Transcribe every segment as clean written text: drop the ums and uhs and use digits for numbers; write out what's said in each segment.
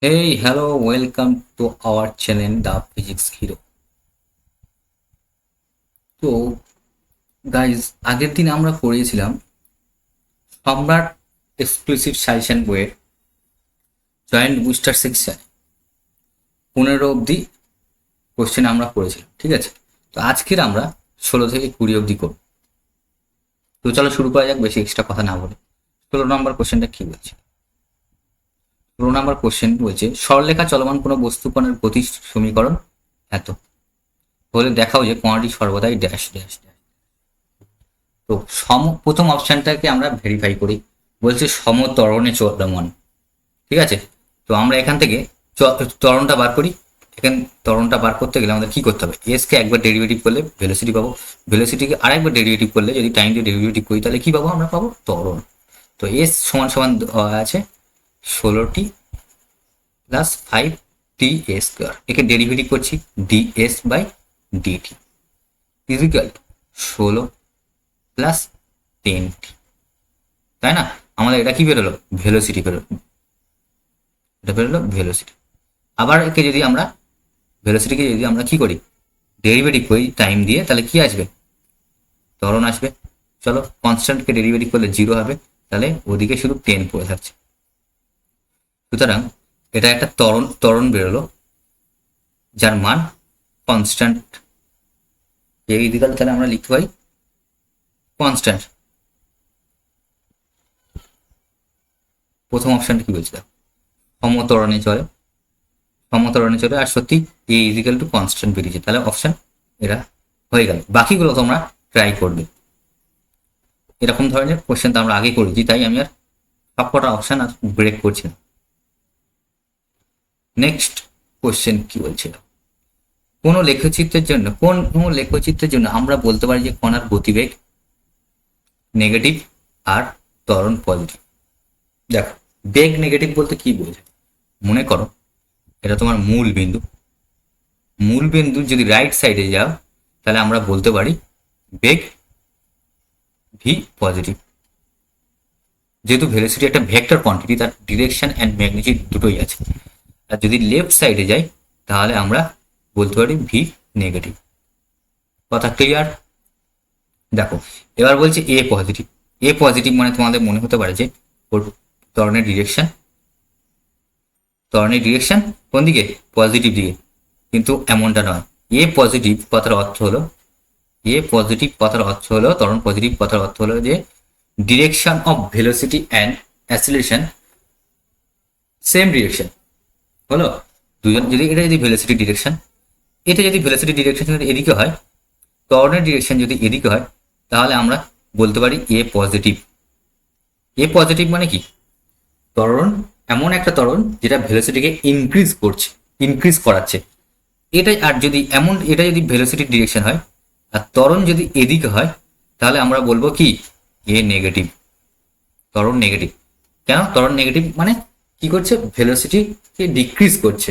Hey, hello, welcome to our channel, The Physics Hero. তো guys, আগের দিন আমরা পড়িয়েছিলাম সম্রাট এক্সক্লুসিভ সাজেশন বইয়ের জয়েন্ট বুস্টার সেকশন 15 অবধি কোশ্চেন আমরা পড়েছিলাম, ঠিক আছে? তো আজকের আমরা 16 থেকে 20 অবধি করব। তো চলো শুরু করা যাক, বেশি এক্সট্রা কথা না বলে। 16 নম্বর কোশ্চেনটা কি বলছে? 16 নম্বর কোশ্চেন বলছে সরলরেখা চলমান কোনো বস্তুকণের গতি সমীকরণ এত হলে দেখাও যে কণাটি সর্বদাই ড্যাশ ড্যাশ ড্যাশ। তো প্রথম অপশনটাকে আমরা ভেরিফাই করি। বলছে সমত্বরণে চলমান, ঠিক আছে? তো আমরা এখান থেকে ত্বরণটা বার করি। এখানে ত্বরণটা বার করতে গেলে আমাদের কি করতে হবে? এস কে একবার ডেরিভেটিভ করলে ভেলোসিটি পাবো, ভেলোসিটিকে আরেকবার ডেরিভেটিভ করলে যদি টাইম দিয়ে ডেরিভেটিভ করি তাহলে কি পাবো? আমরা পাবো ত্বরণ। তো এস সমান সমান আছে 16t+5t a²। একে ডেরিভেটিভ করছি ds/dt ইজিক্যাল 16+10t, তাই না? আমাদের এটা কি বেরোলো? ভেলোসিটি বেরোলো। এটা বেরোলো ভেলোসিটি। আবার একে যদি আমরা ভেলোসিটিকে যদি আমরা কি করি? ডেরিভেটিভ করি টাইম দিয়ে, তাহলে কি আসবে? ত্বরণ আসবে। চলো, কনস্ট্যান্টকে ডেরিভেটিভ করলে 0 হবে, তাহলে ওদিকে শুধু 10 পড়ে থাকছে। সুতরাং এটা একটা ত্বরণ বেরোলো যার মান কনস্ট্যান্ট। এই ইদিকাল তাহলে আমরা লিখতে পারি কনস্ট্যান্ট। প্রথম অপশনটা কি বলছে? দেখো, সমত্বরণে চলে, সমত্বরণে চলে, আর সত্যি এ ইজিক্যাল টু কনস্ট্যান্ট বেরিয়েছে, তাহলে অপশন এরা হয়ে গেল। বাকিগুলো তোমরা ট্রাই করবে। এরকম ধরনের কোশ্চেন তো আমরা আগে করেছি, তাই আমি আর সবকটা অপশন আর ব্রেক করছি না। নেক্সট কোশ্চেন কি বলছিল? কোন লেখচিত্রের জন্য আমরা বলতে পারি যে কণার গতিবেগ নেগেটিভ আর ত্বরণ পজিটিভ? দেখো, বেগ নেগেটিভ বলতে কি বোঝায়? মনে করো এটা তোমার মূল বিন্দু। মূল বিন্দু যদি রাইট সাইডে যাও তাহলে আমরা বলতে পারি বেগ ভি পজিটিভ। যেহেতু ভেলোসিটি একটা ভেক্টর কোয়ান্টিটি, তার ডিরেকশন অ্যান্ড ম্যাগনিটিউড দুটোই আছে। আর যদি লেফট সাইডে যাই তাহলে আমরা বলতে পারি ভি নেগেটিভ। কথা ক্লিয়ার? দেখো, এবার বলছে এ পজিটিভ। এ পজিটিভ মানে তোমাদের মনে হতে পারে যে ওর ত্বরণের ডিরেকশন, ত্বরণের ডিরেকশন কোন দিকে? পজিটিভ দিকে। কিন্তু এমনটা নয়। এ পজিটিভ কথার অর্থ হলো, এ পজিটিভ কথার অর্থ হলো, ত্বরণ পজিটিভ কথার অর্থ হলো যে direction of velocity and acceleration same direction. হলো দুজন, যদি এটা যদি ভেলোসিটি ডিরেকশন, এটা যদি ভেলোসিটি ডিরেকশন যদি এদিকে হয়, ত্বরণের ডিরেকশন যদি এদিকে হয়, তাহলে আমরা বলতে পারি এ পজিটিভ। এ পজিটিভ মানে কি? ত্বরণ এমন একটা ত্বরণ যেটা ভেলোসিটিকে ইনক্রিজ করাচ্ছে। এটাই। আর যদি এমন, এটা যদি ভেলোসিটির ডিরেকশন হয় আর ত্বরণ যদি এদিকে হয়, তাহলে আমরা বলবো কি? এ নেগেটিভ। ত্বরণ নেগেটিভ। কেন ত্বরণ নেগেটিভ? মানে কি করছে? ভেলোসিটিকে ডিক্রিজ করছে,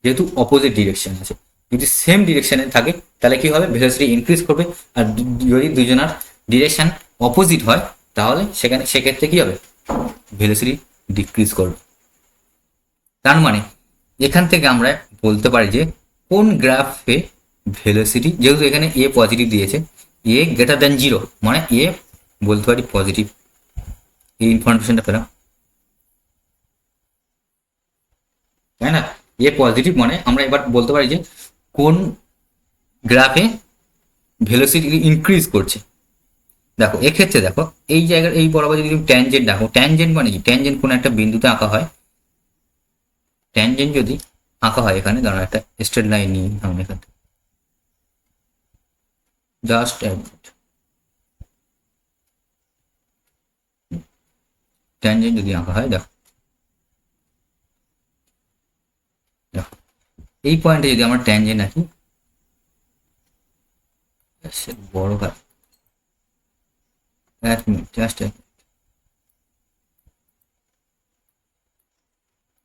যেহেতু অপোজিট ডিরেকশন আছে। যদি সেম ডিরেকশনে থাকে তাহলে কি হবে? ভেলোসিটি ইনক্রিজ করবে। আর যদি দুজনার ডিরেকশন অপোজিট হয় তাহলে সেক্ষেত্রে কি হবে? ভেলোসিটি ডিক্রিজ করবে। তার মানে এখান থেকে আমরা বলতে পারি যে কোন গ্রাফে ভেলোসিটি, যেহেতু এখানে এ পজিটিভ দিয়েছে, এ গ্রেটার দ্যান 0 মানে এ বলতে পারি পজিটিভ। এই ইনফরমেশনটা পেলাম, তাই না? এ পজিটিভ মানে আমরা এবার বলতে পারি যে কোন গ্রাফে ভেলোসিটি ইনক্রিজ করছে। দেখো, এক্ষেত্রে দেখো এই জায়গার এই বরাবর যদি তুমি ট্যানজেন্ট দেখো, ট্যানজেন্ট মানে কি? ট্যানজেন্ট কোনো একটা বিন্দুতে আঁকা হয়। ট্যানজেন্ট যদি আঁকা হয়, এখানে ধরো একটা স্ট্রেট লাইন নিই আমি এখান থেকে, জাস্ট ট্যানজেন্ট যদি আঁকা হয়, দেখো দেখো এই পয়েন্টে যদি আমরা ট্যানজেন্ট আঁকি, বড় কাজ, এক মিনিট, জাস্ট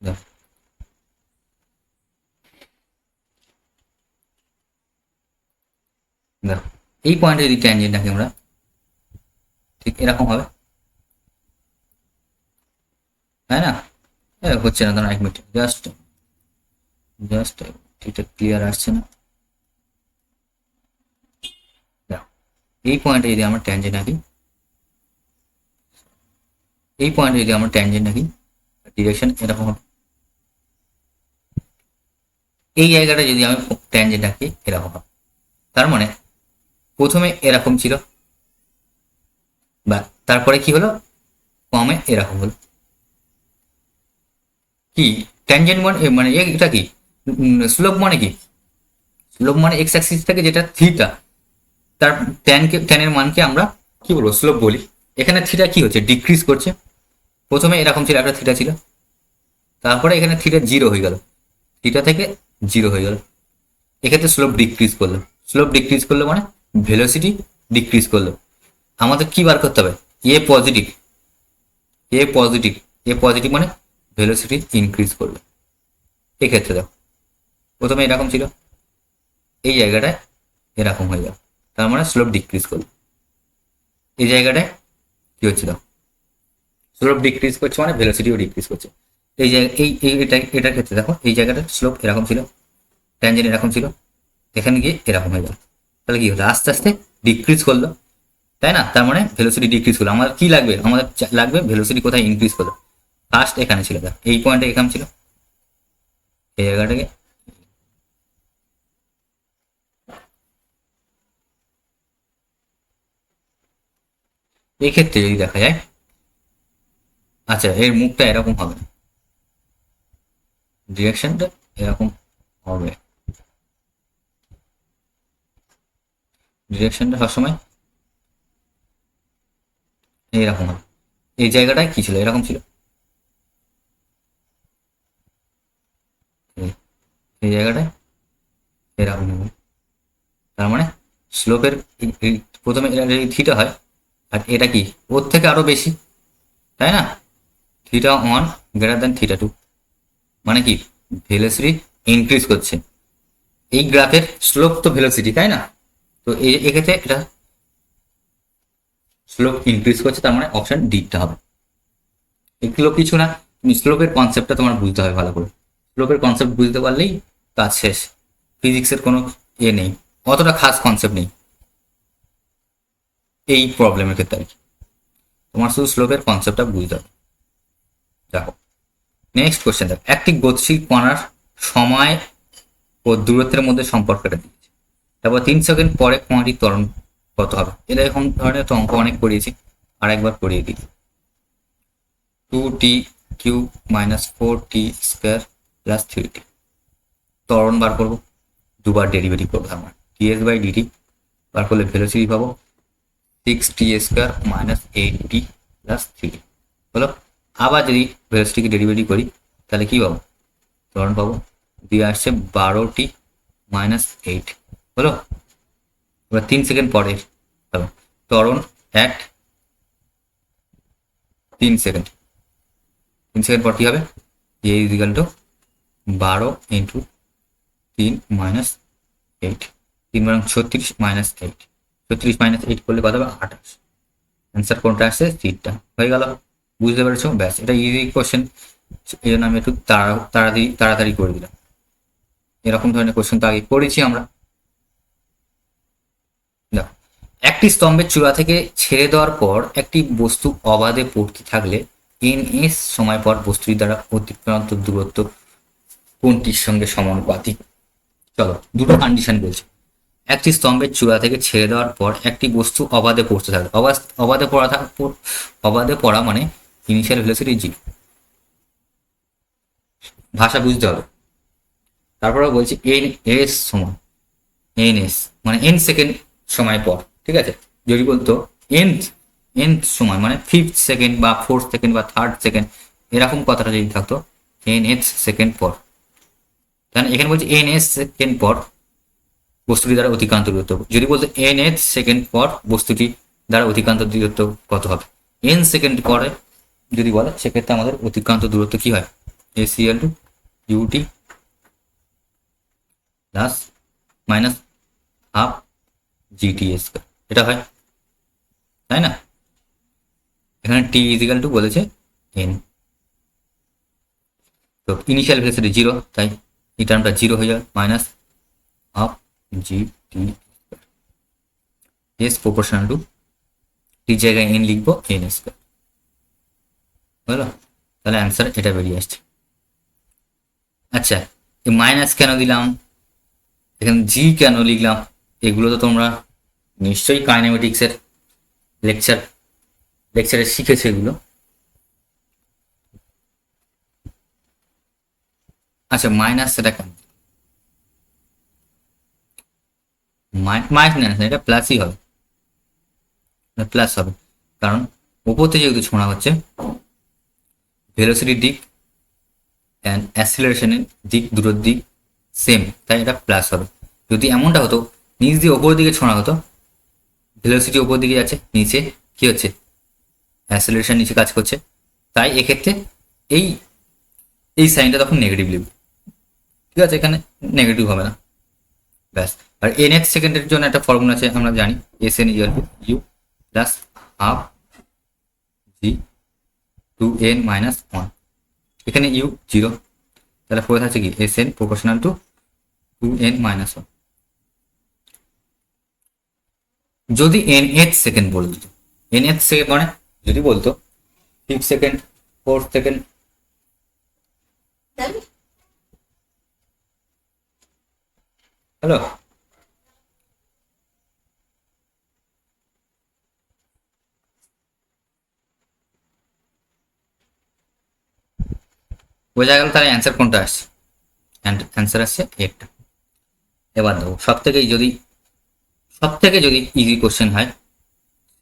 দেখো, দেখো এই পয়েন্টে যদি ট্যানজেন্ট আঁকি আমরা, ঠিক এরকম হবে, তাই না? হচ্ছে না, দাঁড়া 1 মিনিট, জাস্ট জাস্ট এটা ক্লিয়ার আসছে না। দেখো, এই পয়েন্টে যদি আমরা ট্যানজেন্ট আঁকি, এই পয়েন্টে যদি আমরা ট্যানজেন্ট আঁকি, ডিরেকশন এরকম হবে। এই জায়গাটা যদি আমি ট্যানজেন্ট আঁকি এরকম হবে। তার মানে প্রথমে এরকম ছিল, বা তারপরে কি হলো, কমে এরকম হলো। কি ট্যানজেন্ট মানে এটা কি স্লোপ মানে কি, স্লোপ মানে এক্স অ্যাক্সিস থেকে যেটা থিটা, তার ট্যানের মানকে আমরা কি বলবো, স্লোপ বলি। এখানে থিটা কি হচ্ছে, ডিক্রিজ করছে। প্রথমে এরকম ছিল, একটা থিটা ছিল, তারপরে এখানে থিটা 0 হয়ে গেল, থিটা থেকে 0 হয়ে গেল। এক্ষেত্রে স্লোপ ডিক্রিজ করলো। স্লোপ ডিক্রিজ করলো মানে ভেলোসিটি ডিক্রিজ করলো। আমাদের কি বার করতে হবে, এ পজিটিভ, এ পজিটিভ, এ পজিটিভ মানে ভেলোসিটি ইনক্রিজ করলো। এক্ষেত্রে দেখো, প্রথমে এরকম ছিল, এই জায়গাটায় এরকম হয়ে গেল, তার মানে স্লোপ ডিক্রিজ করলো। এই জায়গাটায় কি হচ্ছিল, স্লোপ ডিক্রিজ করছে মানে ভেলোসিটিও ডিক্রিজ করছে। এই জায়গা এটার ক্ষেত্রে দেখো, এই জায়গাটা স্লোপ এরকম ছিল, ট্যানজেন্ট এরকম ছিল, এখানে গিয়ে এরকম হয়ে গেল। তাহলে কি হলো, আস্তে আস্তে ডিক্রিজ করলো, তাই না? তার মানে ভেলোসিটি ডিক্রিজ করলো। আমাদের কি লাগবে, আমাদের লাগবে ভেলোসিটি কোথায় ইনক্রিজ করলো। ফার্স্ট এখানে ছিল, দেখ এই পয়েন্টে এখানে ছিল, এই জায়গাটাকে এই ক্ষেত্রে যদি দেখা যায়, আচ্ছা এর মুখটা এরকম হবে না, ডিরেকশনটা এরকম হবে, ডিরেকশনটা সবসময় এইরকম হবে। এই জায়গাটায় কি ছিল, এরকম ছিল, এই জায়গাটায় এরকম হবে। তার মানে স্লোপের প্রথমে থিটা হয়, আর এটা কি ওর থেকে আরো বেশি, তাই না? θ1 গ্রেটার দেন θ2, মানে কি ভেলোসিটি ইনক্রিজ করছে। এই গ্রাফের স্লোপ তো ভেলোসিটি, তাই না? তো এক্ষেত্রে এটা স্লোপ ইনক্রিজ করছে, তার মানে অপশন ডিটা হবে। এগুলো কিছু না, তুমি স্লোপের কনসেপ্টটা তোমার বুঝতে হবে ভালো করে। স্লোপের কনসেপ্ট বুঝতে পারলেই কাজ শেষ। ফিজিক্সের কোনো নেই, অতটা খাস কনসেপ্ট নেই এই প্রবলেমের ক্ষেত্রে আর কি। তোমার শুধু স্লোপের কনসেপ্টটা বুঝতে হবে। দেখো নেক্সট কোশ্চেন, দেখো একটি গতিশীল কণার সময় ও দূরত্বের মধ্যে সম্পর্কটা দিয়েছে। তারপর 3 সেকেন্ড পরে কণাটির ত্বরণ কত হবে। এটা এরকম ধরনের তো অঙ্ক অনেক করিয়েছি, আর একবার করিয়ে দিই। 2t³ - 4t² + 3t, ত্বরণ বার করবো, দুবার ডেরিভেটিভ করবো, আমার ds/dt বার করলে ভেলোসিটি পাবো 6t² - 8t + 3t হলো। আবার যদি ভেলোসিটিকে ডেরিভেটিভ করি তাহলে কি পাবো, ত্বরণ পাবো, দিয়ে আসছে 12t - 8 হলো। এবার 3 সেকেন্ড পরে ত্বরণ অ্যাট 3 সেকেন্ড, 3 সেকেন্ড পর কি হবে, এ ইজিক্যাল টু 12 × 3 - 8, 3 × 36 - 8, 36 - 8 করলে কত হবে, 28। অ্যান্সার কোনটা আসছে, সিটটা হয়ে গেল। বুঝতে পেরেছো, ব্যাস এটা ইজি কোশ্চেন, এই জন্য আমি একটু তাড়াতাড়ি করে দিলাম। এরকম ধরনের কোশ্চেন তো আগে করেছি আমরা। দেখো, একটি স্তম্ভের চূড়া থেকে ছেড়ে দেওয়ার পর একটি বস্তু অবাধে পড়তে থাকলে ns সময় পর বস্তুটি দ্বারা অতিক্রান্ত দূরত্ব কোনটির সঙ্গে সমানুপাতিক। চলো দুটো কন্ডিশন বলছি। একটি স্তম্ভের চূড়া থেকে ছেড়ে দেওয়ার পর একটি বস্তু অবাধে পড়তে থাকলে, অবাধে পড়া মানে ইনিশিয়াল ভেলোসিটি 0, ভাষা বুঝতে হবে। তারপরে বলছি ns সময়, ns মানে n সেকেন্ড সময় পর, ঠিক আছে? যদি বলতো nth সময় মানে 5th সেকেন্ড বা 4th সেকেন্ড বা 3rd সেকেন্ড, এরকম কথাটা যদি থাকতো nth সেকেন্ড পর, তাহলে এখানে বলছি ns সেকেন্ড পর বস্তুটি দ্বারা অতিক্রান্ত দূরত্ব। যদি বলতো nth সেকেন্ড পর বস্তুটি দ্বারা অতিক্রান্ত দূরত্ব কত হবে, n সেকেন্ড পরে যদি বলে সেক্ষেত্রে আমাদের অতিক্রান্ত দূরত্ব কি হয়, ac = ut plus minus half GT², এটা হয়, তাই না? এখানে t ইজিক্যাল টু বলেছে n, তো ইনিশিয়াল ভেলোসিটি 0, তাই এই টার্মটা 0 হয়ে যাবে, minus half G T S proportional to T জায়গায় এন লিখবো এন স্কোয়ার। বুঝলো? তাহলে অ্যান্সার এটা বেরিয়ে আসছে। আচ্ছা, এই মাইনাস কেন দিলাম, এখানে জি কেন লিখলাম, এগুলো তো তোমরা নিশ্চয়ই কাইনেমেটিক্সের লেকচারে শিখেছো এগুলো। আচ্ছা, মাইনাস সেটা কেন, মাইনাস এটা প্লাসই হবে, প্লাস হবে, কারণ উপর থেকে যেহেতু ছোঁড়া হচ্ছে, ভেলোসিটির দিক অ্যান্ড অ্যাসিলারেশনের দিক দুটোর দিক সেম, তাই এটা প্লাস হবে। যদি এমনটা হতো নিচ দিয়ে ওপর দিকে ছোঁড়া হতো, ভেলোসিটি ওপর দিকে যাচ্ছে, নিচে কি হচ্ছে, অ্যাসিলারেশন নিচে কাজ করছে, তাই এক্ষেত্রে এই এই সাইনটা তখন নেগেটিভ লিখব। ঠিক আছে, এখানে নেগেটিভ হবে না, ব্যাস। আর এন এক্স সেকেন্ডের জন্য একটা ফর্মুলা আছে, আমরা জানি S N equal to u plus half g two n minus one, এখানে ইউ 0, তাহলে পড়ে থাকছে কি S N proportional to 2n minus 1। যদি nth সেকেন্ড বলে দিত, nth সেকেন্ড মানে যদি বলতো 5 সেকেন্ড 4 সেকেন্ড, হ্যালো, বোঝা গেল তাহলে অ্যান্সার কোনটা আসছে, অ্যান্সার আসছে একটা। এবার দেখো সব থেকে যদি ইজি কোশ্চেন হয়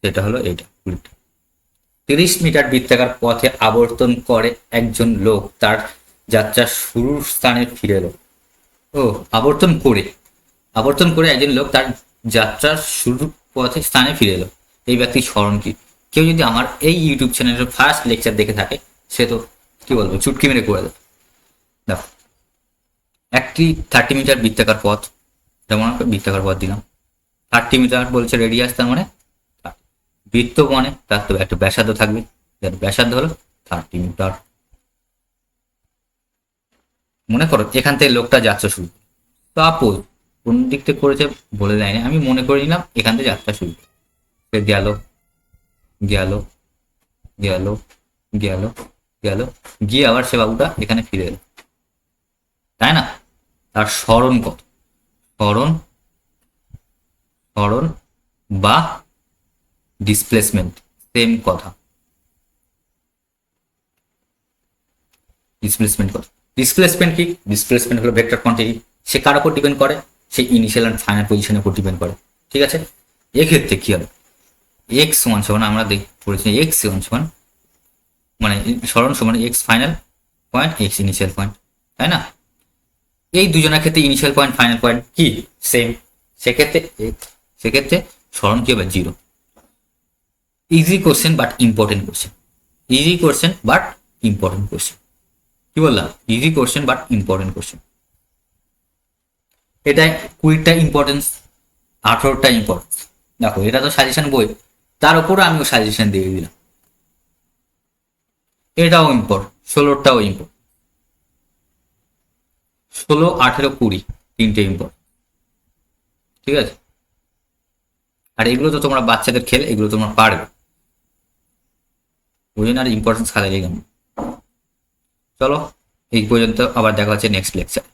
সেটা হলো এইটা, 30 মিটার বৃত্তাকার পথে আবর্তন করে একজন লোক তার যাত্রা শুরুর স্থানে ফিরে এলো। ও, আবর্তন করে একজন লোক তার যাত্রার শুরুর পথে স্থানে ফিরে এলো, এই ব্যক্তির স্মরণ কি? কেউ যদি আমার এই ইউটিউব চ্যানেলের ফার্স্ট লেকচার দেখে থাকে, সে তো কি বলবো, চুটকি মেরে করে দেয়। দেখো, একটি 30 মিটার বৃত্তাকার পথ, যেমন বৃত্তাকার পথ দিলাম, 30 মিটার বলছে রেডিয়াস, তার মানে বৃত্ত মানে তার তো একটা ব্যাসার্ধ থাকবে, যার ব্যাসার্ধ হলো 30 মিটার। মনে করো এখান থেকে লোকটা যাত্রা শুরু, সাপোজ কোন দিক থেকে করেছে বলে দেয়নি, আমি মনে করে নিলাম এখান থেকে যাত্রা শুরু, সে গেল গেল গেল গেল গেল, গিয়ে আবার সে বাবুটা এখানে ফিরে এলো, তাই না? তার স্মরণ কত, স্মরণ স্মরণ বা ডিসপ্লেসমেন্ট সেম কথা, ডিসপ্লেসমেন্ট কত, ডিসপ্লেসমেন্ট কি, ডিসপ্লেসমেন্ট হলো ভেক্টর কোয়ান্টিটি, সে কার উপর ডিপেন্ড করে, সেই ইনিশিয়াল অ্যান্ড ফাইনাল পজিশনের উপর ডিপেন্ড করে। ঠিক আছে, এক্ষেত্রে কি হবে, এক্স সমান সমান আমরা পড়েছি এক্স সমান সমান মানে স্মরণ সমান x final point x initial point, তাই না? এই দুজনের ক্ষেত্রে ইনিশিয়াল পয়েন্ট ফাইনাল পয়েন্ট কি সেম, সেক্ষেত্রে স্মরণ কি হবে, 0। Easy question but important question, easy question but important question, কি বললাম, easy question but important question. এটাই 20টা ইম্পর্টেন্স, 18টা ইম্পর্টেন্স। দেখো এটা তো সাজেশন বই, তার উপরে আমিও সাজেশন দিয়ে দিলাম, এটাও ইম্পর্ট, 16টাও ইম্পর্ট, 16, 18, 20 তিনটে ইম্পর্ট। ঠিক আছে, আর এগুলো তো তোমরা বাচ্চাদের খেল, এগুলো তোমরা পারবে, ওই জন্য আর ইম্পর্টেন্স খালি গেলাম। চলো এই পর্যন্ত, আবার দেখা হচ্ছে নেক্সট লেকচার।